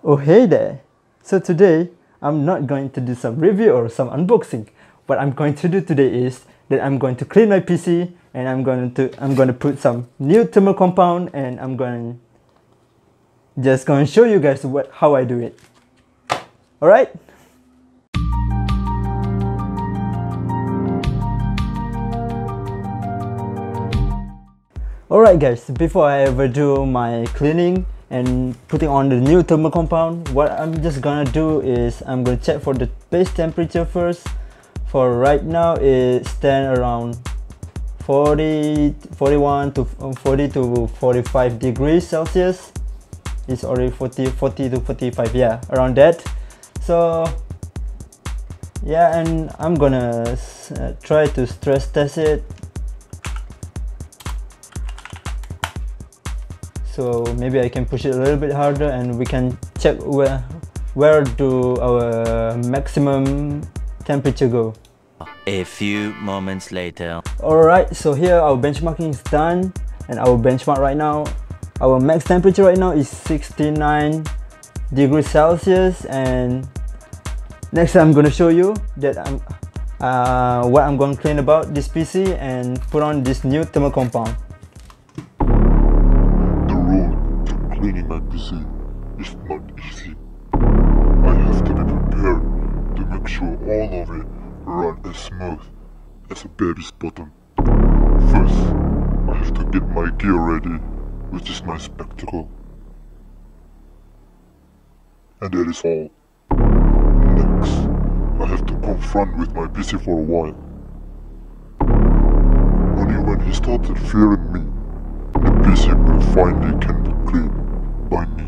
Oh hey there! So today I'm not going to do some review or some unboxing. What I'm going to do today is that I'm going to clean my PC and I'm going to put some new thermal compound and I'm going to show you guys how I do it. Alright? Alright guys, before I ever do my cleaning and putting on the new thermal compound, what I'm just gonna do is I'm gonna check for the base temperature first. For right now it stands around 41 to 40 to 45 degrees Celsius. It's already 40 to 45, yeah, around that. So yeah, and I'm gonna try to stress test it. So maybe I can push it a little bit harder and we can check where do our maximum temperature go. A few moments later. Alright, so here our benchmarking is done, and our benchmark right now, our max temperature right now is 69 degrees Celsius. And next I'm going to show you that what I'm going to clean about this PC and put on this new thermal compound. Cleaning my PC is not easy. I have to be prepared to make sure all of it run as smooth as a baby's bottom. First, I have to get my gear ready, which is my spectacle. And that is all. Next, I have to confront with my PC for a while. Only when he started fearing me, the PC will finally can be cleaned by me.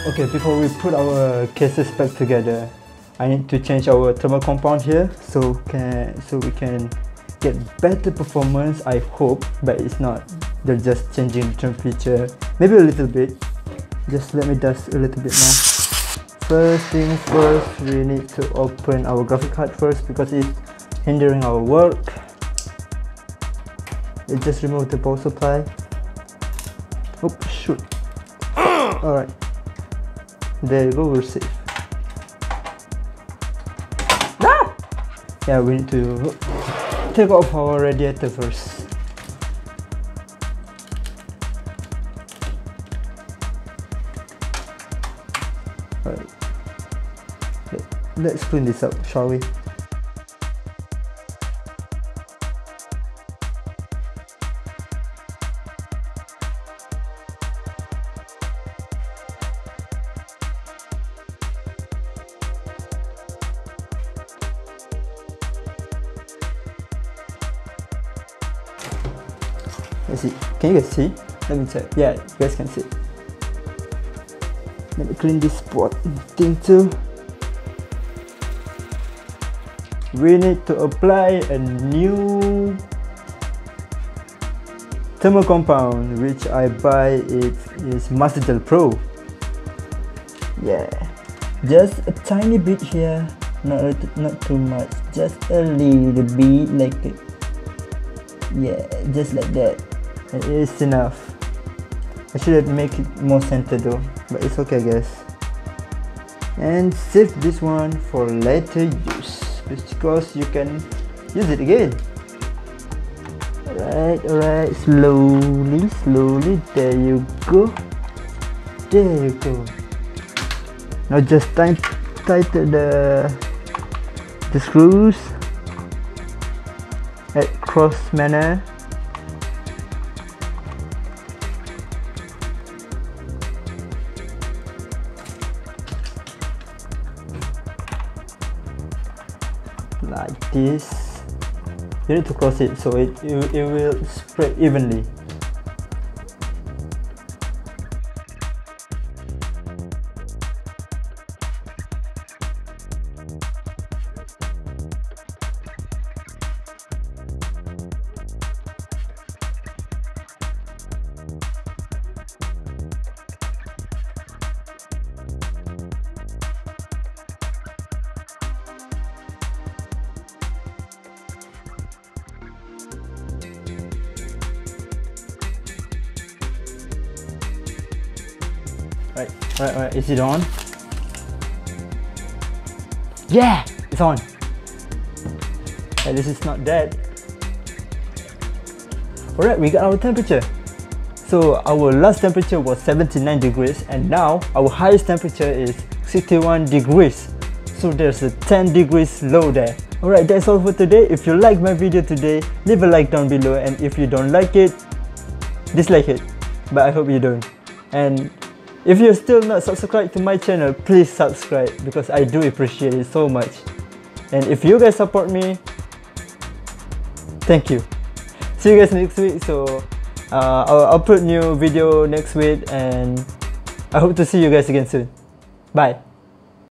Okay, before we put our cases back together, I need to change our thermal compound here so we can get better performance, I hope, but it's not. They're just changing the temperature, maybe a little bit. Just let me dust a little bit now. First things first, we need to open our graphic card first because it's hindering our work. It just removed the power supply. Oh shoot. Alright. There you go, we're safe. Ah! Yeah, we need to take off our radiator first. Alright. Let's clean this up, shall we? Let's see. Can you guys see? Let me check. Yeah, you guys can see. Let me clean this spot thing too. We need to apply a new thermal compound, which I buy. It is Master Gel Pro. Yeah, just a tiny bit here, not too much, just a little bit like that. Yeah, just like that. It is enough. I should make it more centered though, but it's okay guys. And save this one for later use because you can use it again. Alright, slowly, there you go. Now just tighten the screws at cross manner. Like this. You need to cross it so it will spread evenly. Right, is it on? Yeah, it's on. At least it's not dead. Alright, we got our temperature. So our last temperature was 79 degrees and now our highest temperature is 61 degrees. So there's a 10 degrees low there. Alright, that's all for today. If you like my video today, leave a like down below, and if you don't like it, dislike it. But I hope you don't. And if you're still not subscribed to my channel, please subscribe because I do appreciate it so much. And if you guys support me, thank you. See you guys next week. So I'll upload new video next week, and I hope to see you guys again soon. Bye.